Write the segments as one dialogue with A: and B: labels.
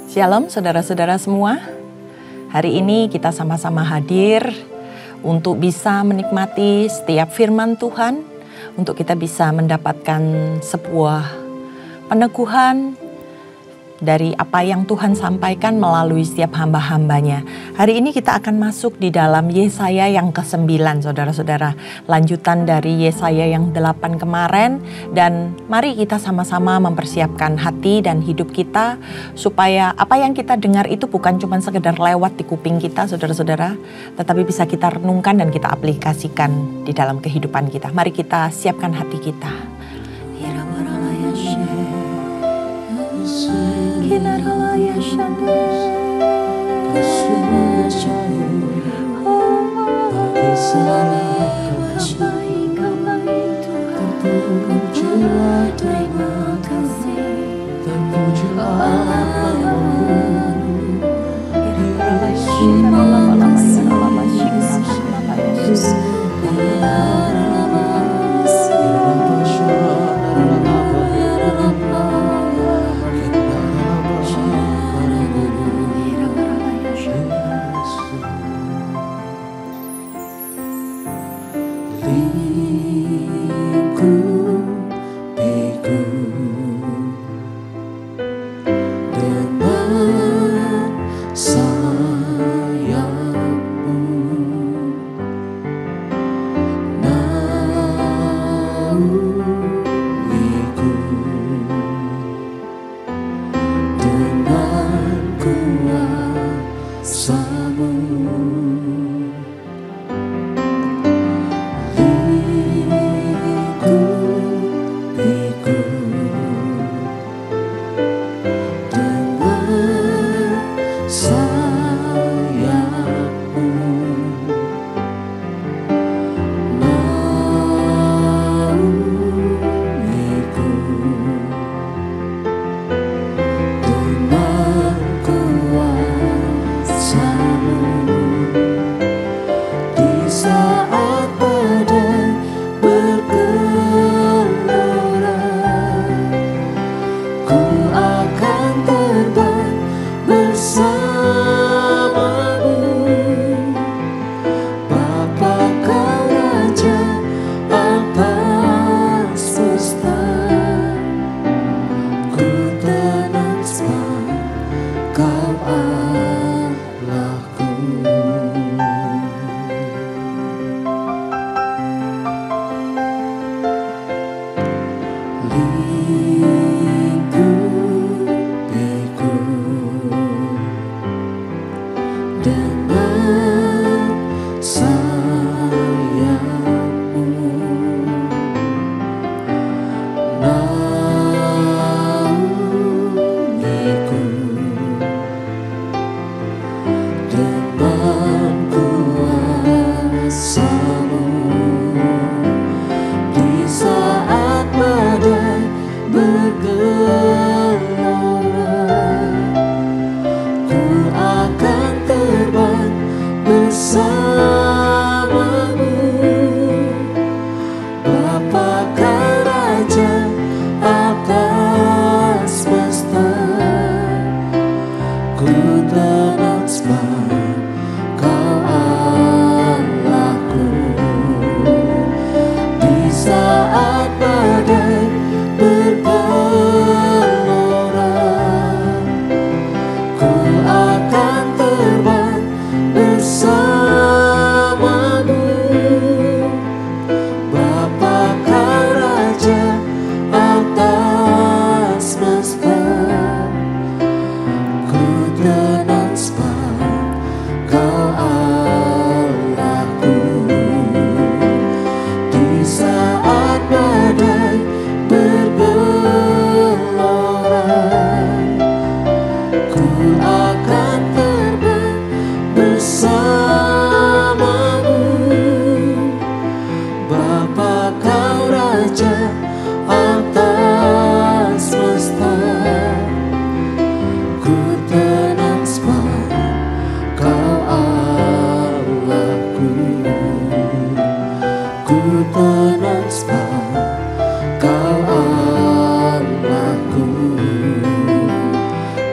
A: Shalom saudara-saudara semua. Hari ini kita sama-sama hadir untuk bisa menikmati setiap firman Tuhan, untuk kita bisa mendapatkan sebuah peneguhan dari apa yang Tuhan sampaikan melalui setiap hamba-hambanya. Hari ini kita akan masuk di dalam Yesaya yang ke-9, saudara-saudara. Lanjutan dari Yesaya yang 8 kemarin. Dan mari kita sama-sama mempersiapkan hati dan hidup kita, supaya apa yang kita dengar itu bukan cuma sekedar lewat di kuping kita, saudara-saudara, tetapi bisa kita renungkan dan kita aplikasikan di dalam kehidupan kita. Mari kita siapkan hati kita.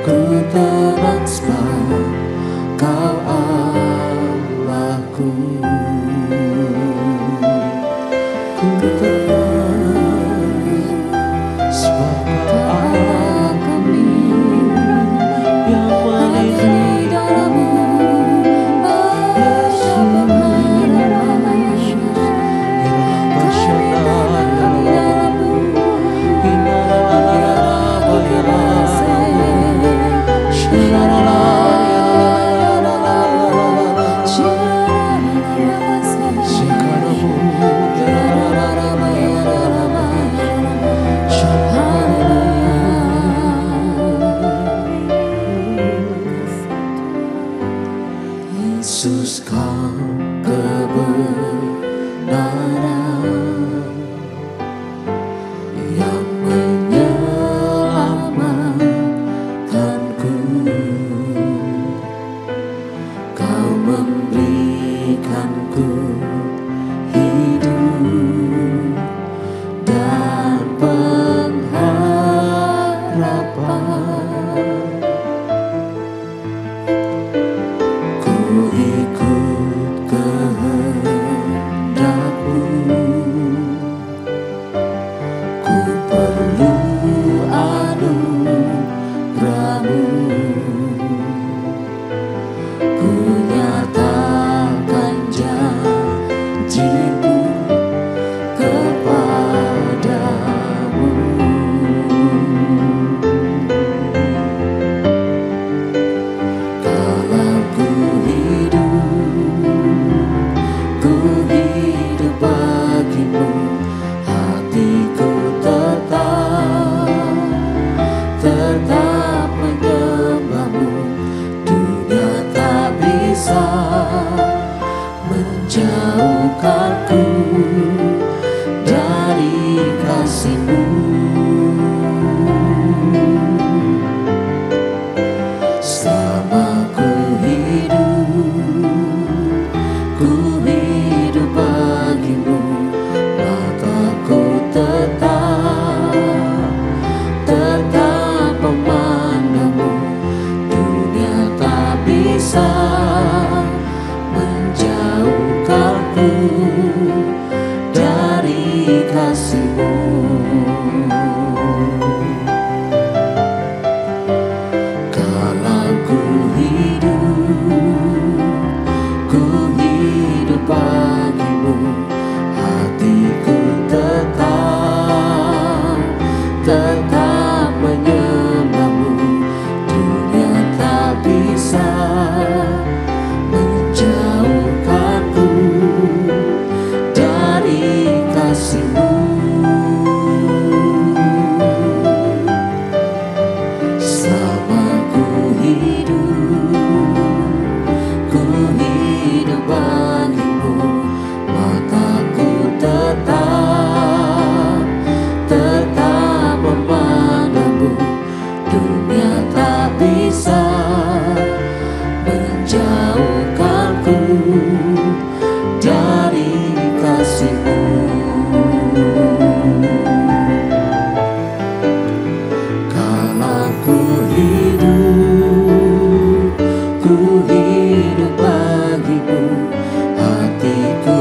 B: ku tenang sebab Kau Allahku. Ku tenang sebab Kau Allah kami yang paling dalam-Mu. Yesus, Kau kebenaran yang menyelamatkanku. Kau memberikanku hidup dan pengharapan. Ku ikut kehendak-Mu, ku perlu anugerah-Mu. Ku nyatakan janji-Mu kepadamu. Kalau ku hidup bagi-Mu, hatiku tetap menyembah-Mu. Dunia tak bisa menjauhkanku dari kasih-Mu. Selama ku hidup bagi-Mu, mataku tetap memandang-Mu. Dunia tak bisa menjauhkanku dari kasih-Mu. Kalau ku hidup bagi-Mu, hatiku tetap menyembah-Mu. Dunia tak bisa menjauhkanku dari kasih-Mu. Selama ku hidup bagi-Mu, mataku tetap memandang-Mu. Dunia tak bisa menjauhkanku dari kasih-Mu. Kalau ku hidup bagi-Mu, hatiku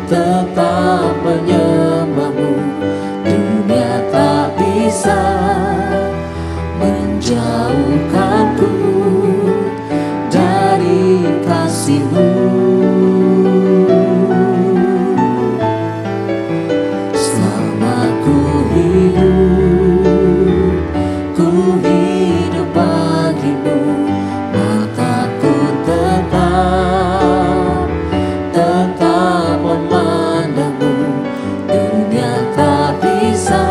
B: tetap menyembah-Mu. Dunia tak bisa menjauhkanku dari kasih-Mu. Selama ku hidup bagi-Mu, mataku tetap memandang-Mu. Dunia tak bisa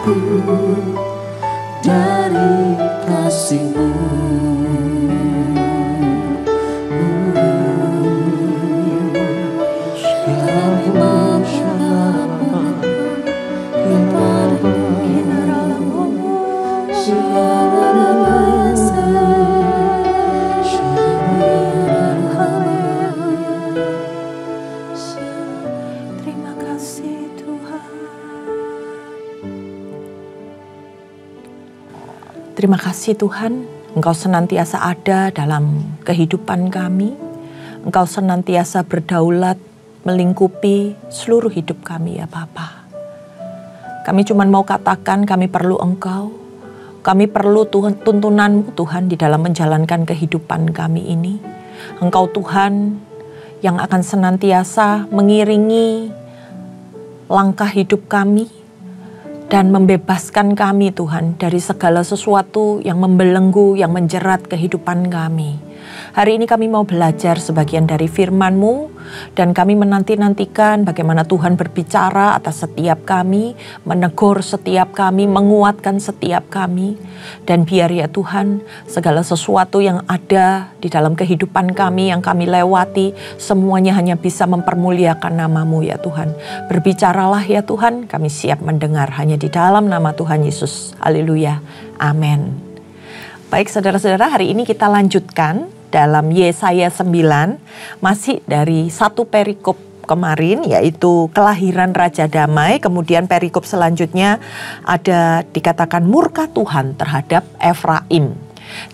B: mataku dari kasih-Mu.
A: Terima kasih Tuhan. Terima kasih Tuhan, Engkau senantiasa ada dalam kehidupan kami. Engkau senantiasa berdaulat melingkupi seluruh hidup kami ya Bapa. Kami cuma mau katakan kami perlu Engkau. Kami perlu Tuhan, tuntunan-Mu Tuhan di dalam menjalankan kehidupan kami ini. Engkau Tuhan yang akan senantiasa mengiringi langkah hidup kami dan membebaskan kami Tuhan dari segala sesuatu yang membelenggu, yang menjerat kehidupan kami. Hari ini kami mau belajar sebagian dari firman-Mu dan kami menanti-nantikan bagaimana Tuhan berbicara atas setiap kami, menegur setiap kami, menguatkan setiap kami. Dan biar ya Tuhan, segala sesuatu yang ada di dalam kehidupan kami yang kami lewati, semuanya hanya bisa mempermuliakan nama-Mu ya Tuhan. Berbicaralah ya Tuhan, kami siap mendengar hanya di dalam nama Tuhan Yesus. Haleluya. Amin. Baik saudara-saudara, hari ini kita lanjutkan dalam Yesaya 9, masih dari satu perikop kemarin yaitu kelahiran Raja Damai. Kemudian perikop selanjutnya ada dikatakan murka Tuhan terhadap Efraim.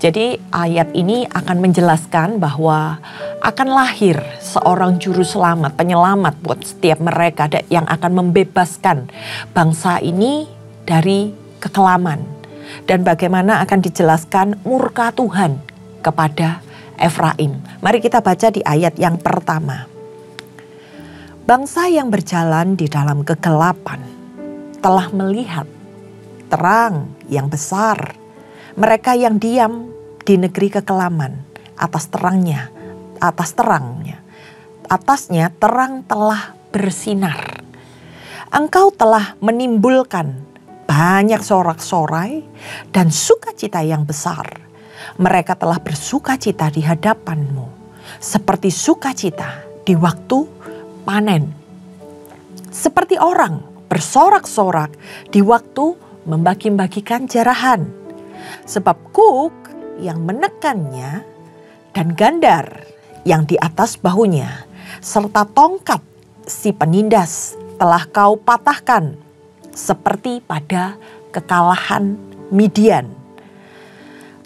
A: Jadi ayat ini akan menjelaskan bahwa akan lahir seorang juru selamat, penyelamat buat setiap mereka yang akan membebaskan bangsa ini dari kekelaman. Dan bagaimana akan dijelaskan murka Tuhan kepada Efraim. Mari kita baca di ayat yang pertama. Bangsa yang berjalan di dalam kegelapan telah melihat terang yang besar. Mereka yang diam di negeri kekelaman atasnya terang telah bersinar. Engkau telah menimbulkan banyak sorak-sorai dan sukacita yang besar. Mereka telah bersukacita di hadapan-Mu, seperti sukacita di waktu panen. Seperti orang bersorak-sorak di waktu membagi-bagikan jarahan. Sebab kuk yang menekannya dan gandar yang di atas bahunya, serta tongkat si penindas telah Kau patahkan, seperti pada kekalahan Midian.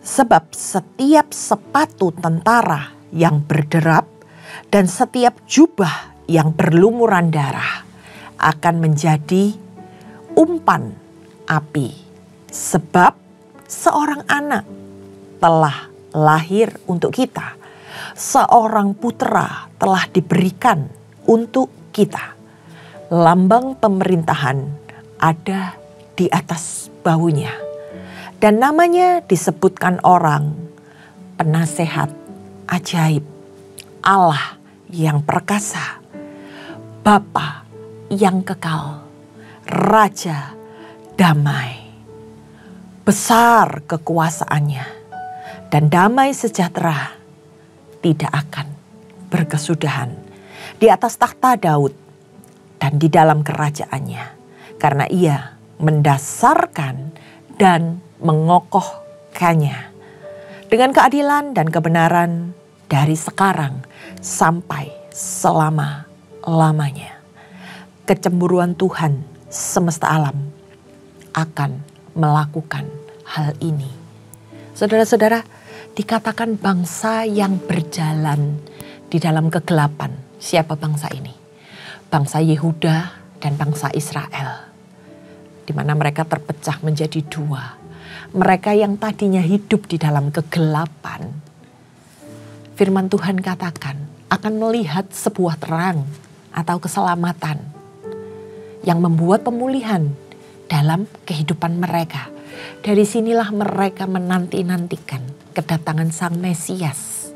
A: Sebab setiap sepatu tentara yang berderap dan setiap jubah yang berlumuran darah akan menjadi umpan api. Sebab seorang anak telah lahir untuk kita, seorang putra telah diberikan untuk kita. Lambang pemerintahan ada di atas bahunya. Dan namanya disebutkan orang penasehat ajaib, Allah yang perkasa, Bapa yang kekal, Raja damai. Besar kekuasaannya dan damai sejahtera tidak akan berkesudahan di atas takhta Daud dan di dalam kerajaannya, karena Ia mendasarkan dan mengokohkannya dengan keadilan dan kebenaran dari sekarang sampai selama-lamanya. Kecemburuan Tuhan semesta alam akan melakukan hal ini. Saudara-saudara, dikatakan bangsa yang berjalan di dalam kegelapan. Siapa bangsa ini? Bangsa Yehuda dan bangsa Israel. Di mana mereka terpecah menjadi dua. Mereka yang tadinya hidup di dalam kegelapan, firman Tuhan katakan akan melihat sebuah terang atau keselamatan yang membuat pemulihan dalam kehidupan mereka. Dari sinilah mereka menanti-nantikan kedatangan Sang Mesias,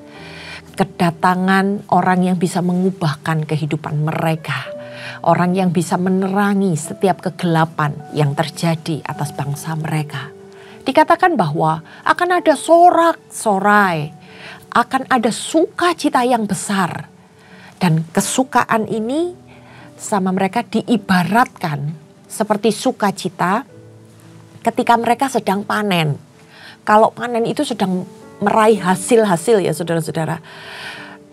A: kedatangan orang yang bisa mengubahkan kehidupan mereka, Orang yang bisa menerangi setiap kegelapan yang terjadi atas bangsa mereka. Dikatakan bahwa akan ada sorak-sorai, akan ada sukacita yang besar. Dan kesukaan ini sama mereka diibaratkan seperti sukacita ketika mereka sedang panen. Kalau panen itu sedang meraih hasil-hasil ya saudara-saudara.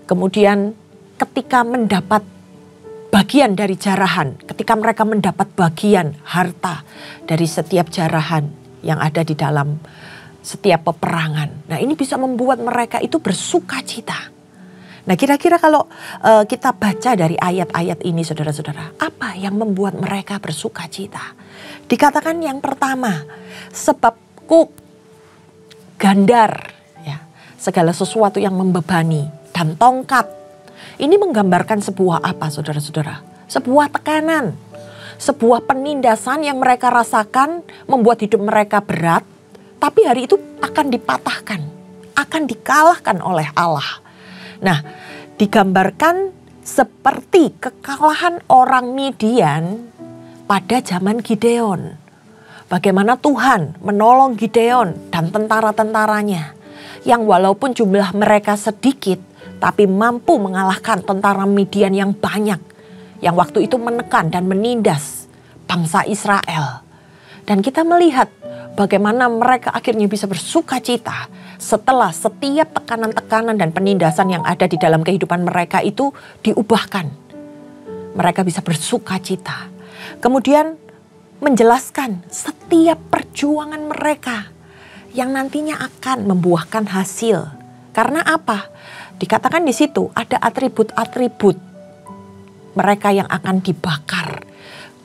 A: Kemudian ketika mendapat bagian dari jarahan, ketika mereka mendapat bagian harta dari setiap jarahan yang ada di dalam setiap peperangan. Nah, ini bisa membuat mereka itu bersukacita. Nah, kira-kira kalau kita baca dari ayat-ayat ini saudara-saudara, apa yang membuat mereka bersukacita? Dikatakan yang pertama, sebab kuk, gandar, ya, segala sesuatu yang membebani, dan tongkat. Ini menggambarkan sebuah apa saudara-saudara? Sebuah tekanan. Sebuah penindasan yang mereka rasakan membuat hidup mereka berat. Tapi hari itu akan dipatahkan. Akan dikalahkan oleh Allah. Nah, digambarkan seperti kekalahan orang Midian pada zaman Gideon. Bagaimana Tuhan menolong Gideon dan tentara-tentaranya. Yang walaupun jumlah mereka sedikit, tapi mampu mengalahkan tentara Midian yang banyak. Yang waktu itu menekan dan menindas bangsa Israel. Dan kita melihat bagaimana mereka akhirnya bisa bersukacita setelah setiap tekanan-tekanan dan penindasan yang ada di dalam kehidupan mereka itu diubahkan. Mereka bisa bersukacita. Kemudian menjelaskan setiap perjuangan mereka yang nantinya akan membuahkan hasil. Karena apa? Dikatakan di situ ada atribut-atribut mereka yang akan dibakar.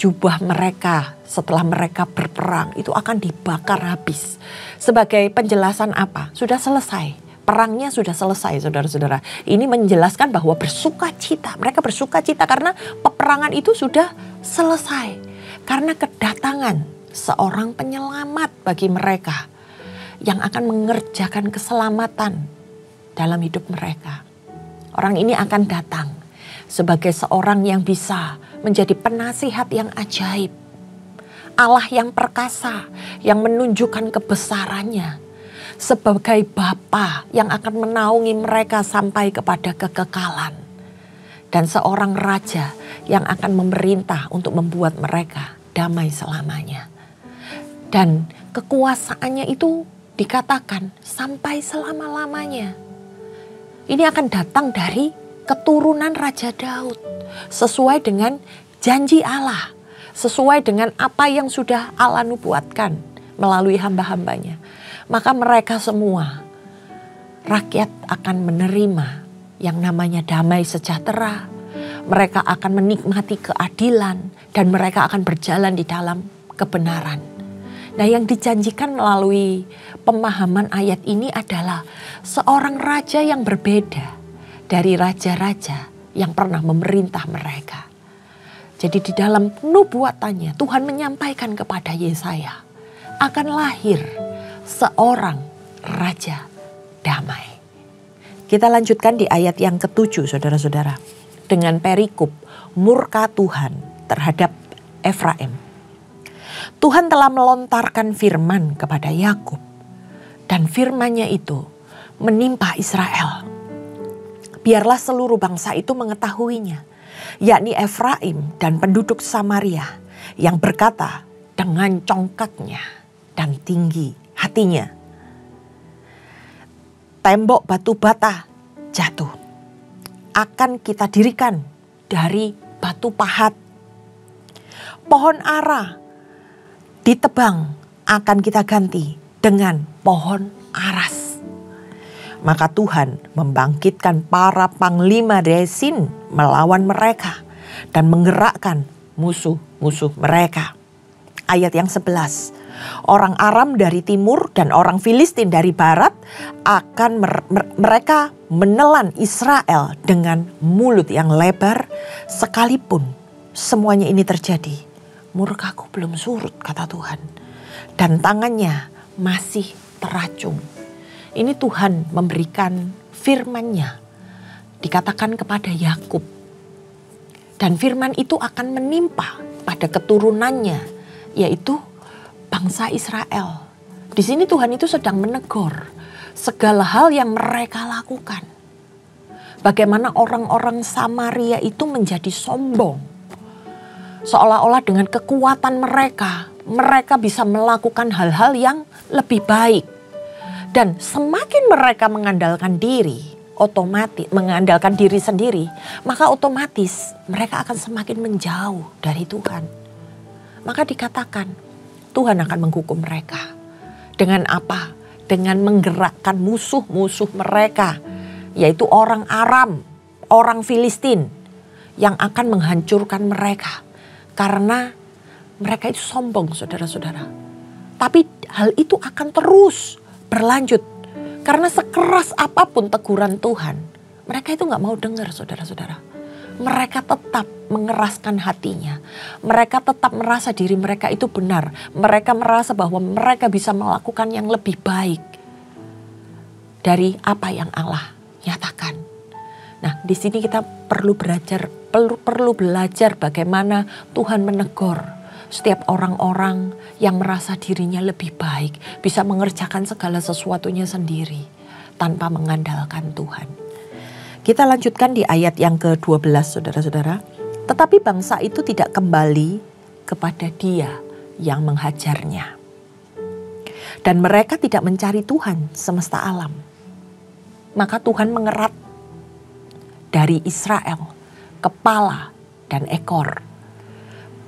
A: Jubah mereka setelah mereka berperang itu akan dibakar habis. Sebagai penjelasan apa? Sudah selesai. Perangnya sudah selesai saudara-saudara. Ini menjelaskan bahwa bersukacita. Mereka bersukacita karena peperangan itu sudah selesai. Karena kedatangan seorang penyelamat bagi mereka. Yang akan mengerjakan keselamatan dalam hidup mereka. Orang ini akan datang sebagai seorang yang bisa menjadi penasihat yang ajaib. Allah yang perkasa, yang menunjukkan kebesarannya. Sebagai Bapa yang akan menaungi mereka sampai kepada kekekalan. Dan seorang raja yang akan memerintah untuk membuat mereka damai selamanya. Dan kekuasaannya itu dikatakan sampai selama-lamanya. Ini akan datang dari keturunan Raja Daud. Sesuai dengan janji Allah. Sesuai dengan apa yang sudah Allah nubuatkan melalui hamba-hambanya. Maka mereka semua, rakyat akan menerima yang namanya damai sejahtera. Mereka akan menikmati keadilan dan mereka akan berjalan di dalam kebenaran. Nah, yang dijanjikan melalui pemahaman ayat ini adalah seorang raja yang berbeda dari raja-raja yang pernah memerintah mereka. Jadi di dalam nubuatannya Tuhan menyampaikan kepada Yesaya akan lahir seorang raja damai. Kita lanjutkan di ayat yang ke-7 saudara-saudara. Dengan perikop murka Tuhan terhadap Efraim. Tuhan telah melontarkan firman kepada Yakub. Dan firman-Nya itu menimpa Israel. Biarlah seluruh bangsa itu mengetahuinya. Yakni Efraim dan penduduk Samaria. Yang berkata dengan congkaknya dan tinggi hatinya. Tembok batu bata jatuh. Akan kita dirikan dari batu pahat. Pohon ara ditebang akan kita ganti dengan pohon aras. Maka Tuhan membangkitkan para panglima Resin melawan mereka dan menggerakkan musuh-musuh mereka. Ayat yang 11. Orang Aram dari timur dan orang Filistin dari barat akan mereka menelan Israel dengan mulut yang lebar. Sekalipun semuanya ini terjadi, murkaku belum surut, kata Tuhan. Dan tangannya masih teracung. Ini Tuhan memberikan firman-Nya. Dikatakan kepada Yakub. Dan firman itu akan menimpa pada keturunannya, yaitu bangsa Israel. Di sini Tuhan itu sedang menegur segala hal yang mereka lakukan. Bagaimana orang-orang Samaria itu menjadi sombong. Seolah-olah dengan kekuatan mereka bisa melakukan hal-hal yang lebih baik. Dan semakin mereka mengandalkan diri sendiri, maka otomatis mereka akan semakin menjauh dari Tuhan. Maka dikatakan Tuhan akan menghukum mereka. Dengan apa? Dengan menggerakkan musuh-musuh mereka, yaitu orang Aram, orang Filistin, yang akan menghancurkan mereka. Karena mereka itu sombong, saudara-saudara. Tapi hal itu akan terus berlanjut. Karena sekeras apapun teguran Tuhan, mereka itu gak mau dengar, saudara-saudara. Mereka tetap mengeraskan hatinya. Mereka tetap merasa diri mereka itu benar. Mereka merasa bahwa mereka bisa melakukan yang lebih baik dari apa yang Allah nyatakan. Nah, di sini kita perlu belajar bagaimana Tuhan menegur setiap orang-orang yang merasa dirinya lebih baik, bisa mengerjakan segala sesuatunya sendiri tanpa mengandalkan Tuhan. Kita lanjutkan di ayat yang ke-12, saudara-saudara. Tetapi bangsa itu tidak kembali kepada Dia yang menghajarnya. Dan mereka tidak mencari Tuhan semesta alam. Maka Tuhan mengerat dari Israel kepala dan ekor,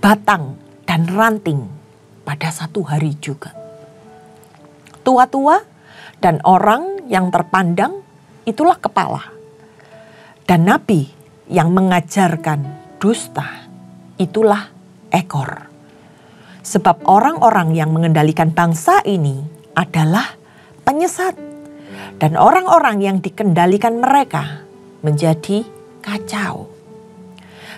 A: batang dan ranting pada satu hari juga. Tua-tua dan orang yang terpandang itulah kepala. Dan nabi yang mengajarkan dusta itulah ekor. Sebab orang-orang yang mengendalikan bangsa ini adalah penyesat. Dan orang-orang yang dikendalikan mereka menjadi kacau.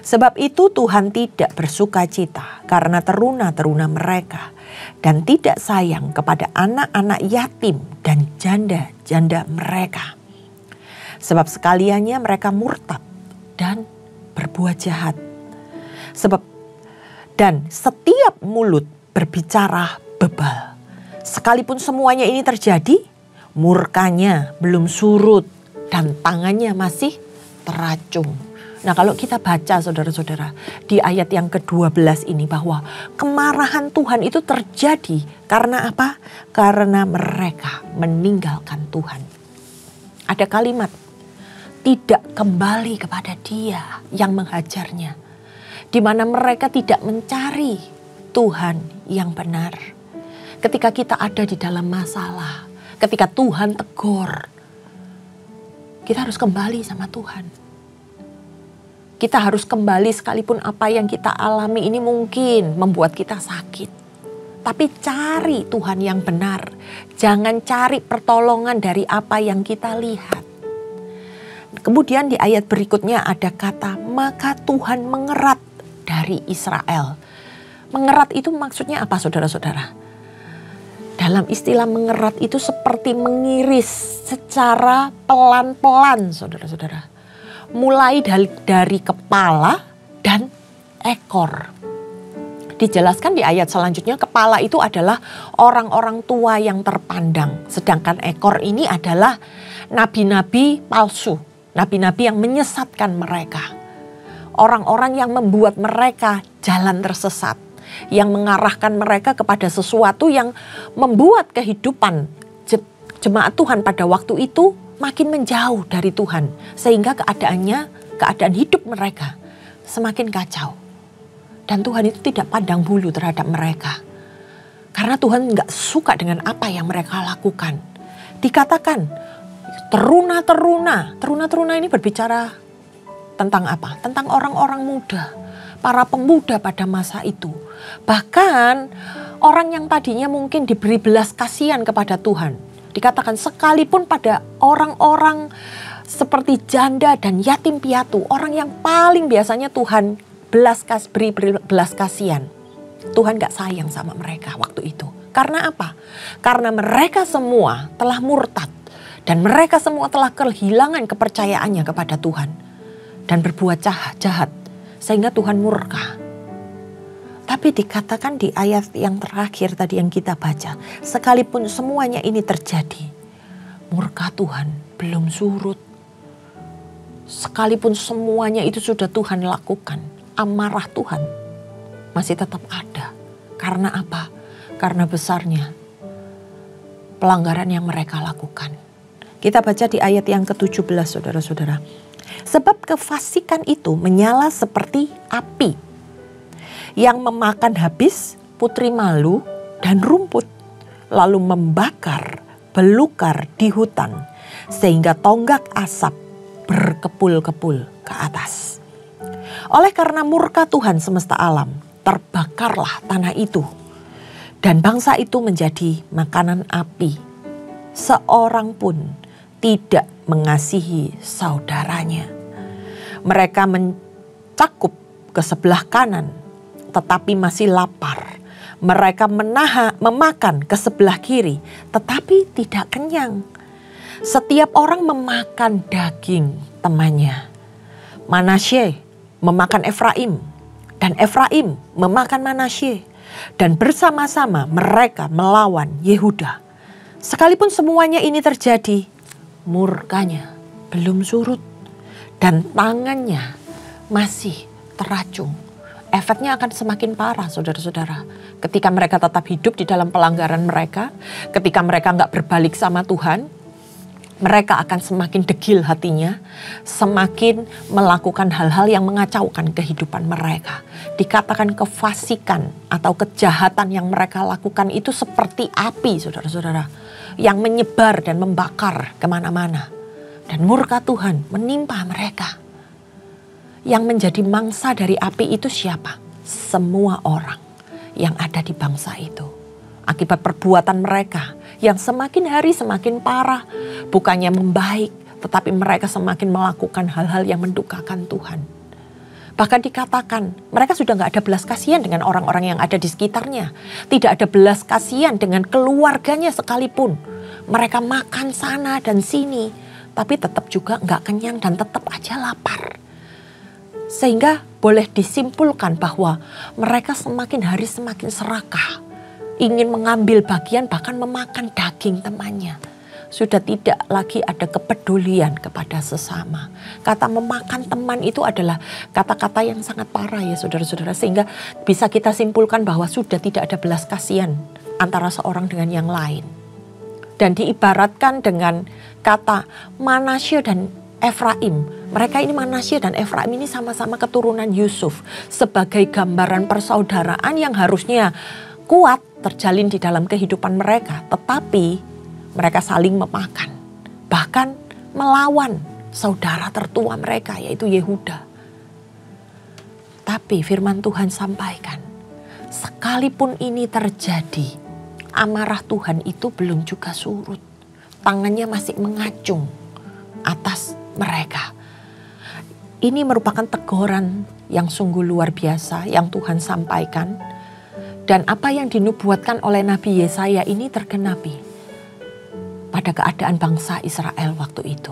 A: Sebab itu Tuhan tidak bersuka cita karena teruna-teruna mereka dan tidak sayang kepada anak-anak yatim dan janda-janda mereka. Sebab sekaliannya mereka murtad dan berbuat jahat. Dan setiap mulut berbicara bebal. Sekalipun semuanya ini terjadi, murkanya belum surut dan tangannya masih teracung. Nah, kalau kita baca, saudara-saudara, di ayat yang ke-12 ini bahwa kemarahan Tuhan itu terjadi karena apa? Karena mereka meninggalkan Tuhan. Ada kalimat, tidak kembali kepada Dia yang menghajarnya. Di mana mereka tidak mencari Tuhan yang benar. Ketika kita ada di dalam masalah, ketika Tuhan tegur, kita harus kembali sama Tuhan. Kita harus kembali sekalipun apa yang kita alami ini mungkin membuat kita sakit. Tapi cari Tuhan yang benar. Jangan cari pertolongan dari apa yang kita lihat. Kemudian di ayat berikutnya ada kata, maka Tuhan mengerat dari Israel. Mengerat itu maksudnya apa, saudara-saudara? Dalam istilah mengerat itu seperti mengiris secara pelan-pelan, saudara-saudara. Mulai dari kepala dan ekor. Dijelaskan di ayat selanjutnya, kepala itu adalah orang-orang tua yang terpandang. Sedangkan ekor ini adalah nabi-nabi palsu. Nabi-nabi yang menyesatkan mereka. Orang-orang yang membuat mereka jalan tersesat. Yang mengarahkan mereka kepada sesuatu yang membuat kehidupan jemaat Tuhan pada waktu itu makin menjauh dari Tuhan. Sehingga keadaan hidup mereka semakin kacau. Dan Tuhan itu tidak pandang bulu terhadap mereka. Karena Tuhan gak suka dengan apa yang mereka lakukan. Dikatakan teruna-teruna. Teruna-teruna ini berbicara tentang apa? Tentang orang-orang muda. Para pemuda pada masa itu. Bahkan orang yang tadinya mungkin diberi belas kasihan kepada Tuhan. Dikatakan sekalipun pada orang-orang seperti janda dan yatim piatu. Orang yang paling biasanya Tuhan beri belas kasihan. Tuhan gak sayang sama mereka waktu itu. Karena apa? Karena mereka semua telah murtad. Dan mereka semua telah kehilangan kepercayaannya kepada Tuhan. Dan berbuat jahat. sehingga Tuhan murka. Tapi dikatakan di ayat yang terakhir tadi yang kita baca, sekalipun semuanya ini terjadi, murka Tuhan belum surut. Sekalipun semuanya itu sudah Tuhan lakukan, amarah Tuhan masih tetap ada. Karena apa? Karena besarnya pelanggaran yang mereka lakukan. Kita baca di ayat yang ke-17, saudara-saudara. Sebab kefasikan itu menyala seperti api yang memakan habis putri malu dan rumput, lalu membakar belukar di hutan, sehingga tonggak asap berkepul-kepul ke atas. Oleh karena murka Tuhan semesta alam, terbakarlah tanah itu, dan bangsa itu menjadi makanan api. Seorang pun tidak mengasihi saudaranya. Mereka mencakup ke sebelah kanan, tetapi masih lapar. Mereka memakan ke sebelah kiri, tetapi tidak kenyang. Setiap orang memakan daging temannya. Manasye memakan Efraim, dan Efraim memakan Manasye, dan bersama-sama mereka melawan Yehuda. Sekalipun semuanya ini terjadi, murkanya belum surut, dan tangannya masih teracung. Efeknya akan semakin parah, saudara-saudara. Ketika mereka tetap hidup di dalam pelanggaran mereka, ketika mereka nggak berbalik sama Tuhan, mereka akan semakin degil hatinya, semakin melakukan hal-hal yang mengacaukan kehidupan mereka. Dikatakan kefasikan atau kejahatan yang mereka lakukan itu seperti api, saudara-saudara, yang menyebar dan membakar kemana-mana. Dan murka Tuhan menimpa mereka. Yang menjadi mangsa dari api itu siapa? Semua orang yang ada di bangsa itu. Akibat perbuatan mereka yang semakin hari semakin parah. Bukannya membaik, tetapi mereka semakin melakukan hal-hal yang mendukakan Tuhan. Bahkan dikatakan mereka sudah gak ada belas kasihan dengan orang-orang yang ada di sekitarnya. Tidak ada belas kasihan dengan keluarganya sekalipun. Mereka makan sana dan sini, tapi tetap juga gak kenyang dan tetap aja lapar. Sehingga boleh disimpulkan bahwa mereka semakin hari semakin serakah. Ingin mengambil bagian bahkan memakan daging temannya. Sudah tidak lagi ada kepedulian kepada sesama. Kata memakan teman itu adalah kata-kata yang sangat parah ya saudara-saudara. Sehingga bisa kita simpulkan bahwa sudah tidak ada belas kasihan antara seorang dengan yang lain. Dan diibaratkan dengan kata Manasye dan Efraim. Mereka ini Manasye dan Efraim ini sama-sama keturunan Yusuf. Sebagai gambaran persaudaraan yang harusnya kuat terjalin di dalam kehidupan mereka. Tetapi mereka saling memakan. Bahkan melawan saudara tertua mereka yaitu Yehuda. Tapi firman Tuhan sampaikan. Sekalipun ini terjadi, amarah Tuhan itu belum juga surut. Tangannya masih mengacung atas mereka. Ini merupakan teguran yang sungguh luar biasa yang Tuhan sampaikan. Dan apa yang dinubuatkan oleh Nabi Yesaya ini tergenapi pada keadaan bangsa Israel waktu itu.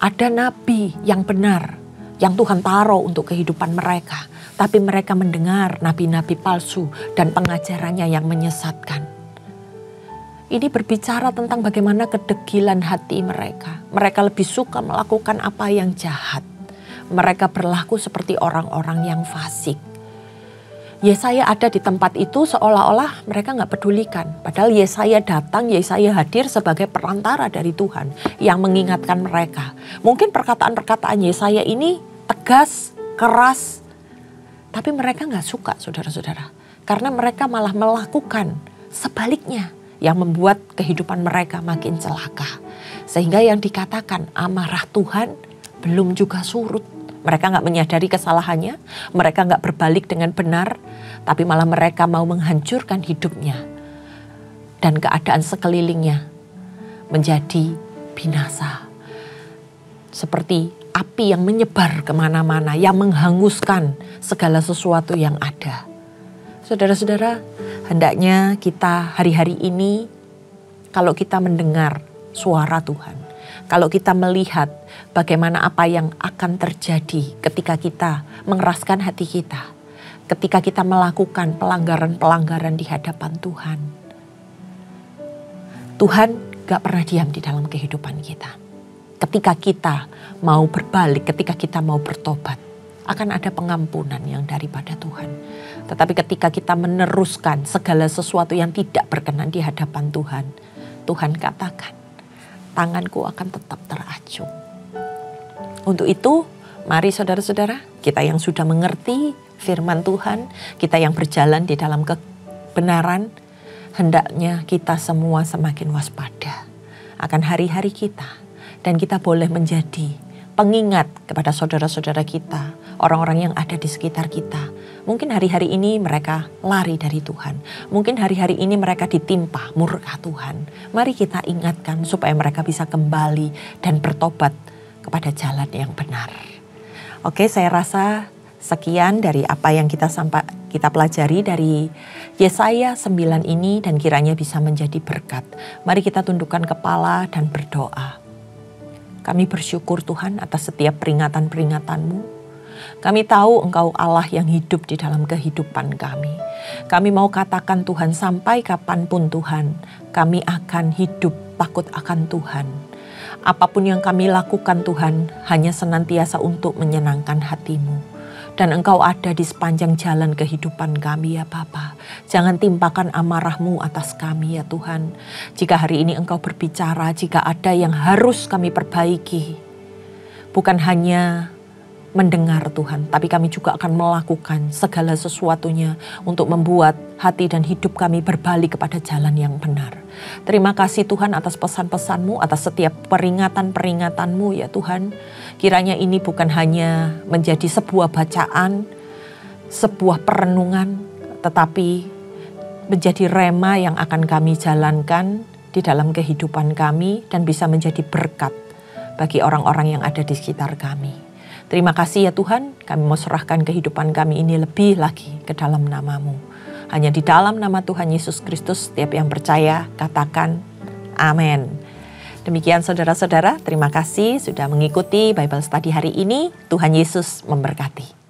A: Ada nabi yang benar yang Tuhan taruh untuk kehidupan mereka. Tapi mereka mendengar nabi-nabi palsu dan pengajarannya yang menyesatkan. Ini berbicara tentang bagaimana kedegilan hati mereka. Mereka lebih suka melakukan apa yang jahat. Mereka berlaku seperti orang-orang yang fasik. Yesaya ada di tempat itu seolah-olah mereka gak pedulikan. Padahal Yesaya datang, Yesaya hadir sebagai perantara dari Tuhan yang mengingatkan mereka. Mungkin perkataan-perkataan Yesaya ini tegas, keras. Tapi mereka gak suka saudara-saudara. Karena mereka malah melakukan sebaliknya. Yang membuat kehidupan mereka makin celaka. Sehingga yang dikatakan amarah Tuhan belum juga surut. Mereka gak menyadari kesalahannya. Mereka gak berbalik dengan benar. Tapi malah mereka mau menghancurkan hidupnya. Dan keadaan sekelilingnya menjadi binasa. Seperti api yang menyebar kemana-mana. Yang menghanguskan segala sesuatu yang ada. Saudara-saudara, hendaknya kita hari-hari ini kalau kita mendengar suara Tuhan, Kalau kita melihat bagaimana apa yang akan terjadi ketika kita mengeraskan hati kita, ketika kita melakukan pelanggaran-pelanggaran di hadapan Tuhan. Tuhan gak pernah diam di dalam kehidupan kita. Ketika kita mau berbalik, ketika kita mau bertobat, akan ada pengampunan yang daripada Tuhan. Tetapi ketika kita meneruskan segala sesuatu yang tidak berkenan di hadapan Tuhan, Tuhan katakan, tanganku akan tetap teracung. Untuk itu, mari saudara-saudara, kita yang sudah mengerti firman Tuhan, kita yang berjalan di dalam kebenaran, hendaknya kita semua semakin waspada akan hari-hari kita. Dan kita boleh menjadi pengingat kepada saudara-saudara kita, orang-orang yang ada di sekitar kita. Mungkin hari-hari ini mereka lari dari Tuhan. Mungkin hari-hari ini mereka ditimpa murka Tuhan. Mari kita ingatkan supaya mereka bisa kembali dan bertobat kepada jalan yang benar. Oke, saya rasa sekian dari apa yang kita pelajari dari Yesaya 9 ini dan kiranya bisa menjadi berkat. Mari kita tundukkan kepala dan berdoa. Kami bersyukur Tuhan atas setiap peringatan-peringatan-Mu. Kami tahu Engkau Allah yang hidup di dalam kehidupan kami. Kami mau katakan Tuhan, sampai kapanpun Tuhan, kami akan hidup takut akan Tuhan. Apapun yang kami lakukan Tuhan, hanya senantiasa untuk menyenangkan hati-Mu. Dan Engkau ada di sepanjang jalan kehidupan kami ya Bapa. Jangan timpakan amarah-Mu atas kami ya Tuhan. Jika hari ini Engkau berbicara, jika ada yang harus kami perbaiki, bukan hanya mendengar Tuhan, tapi kami juga akan melakukan segala sesuatunya untuk membuat hati dan hidup kami berbalik kepada jalan yang benar. Terima kasih Tuhan atas pesan-pesan-Mu, atas setiap peringatan-peringatan-Mu ya Tuhan. Kiranya ini bukan hanya menjadi sebuah bacaan, sebuah perenungan, tetapi menjadi rema yang akan kami jalankan di dalam kehidupan kami dan bisa menjadi berkat bagi orang-orang yang ada di sekitar kami. Terima kasih ya Tuhan, kami mau serahkan kehidupan kami ini lebih lagi ke dalam nama-Mu. Hanya di dalam nama Tuhan Yesus Kristus, setiap yang percaya katakan amin. Demikian saudara-saudara, terima kasih sudah mengikuti Bible Study hari ini. Tuhan Yesus memberkati.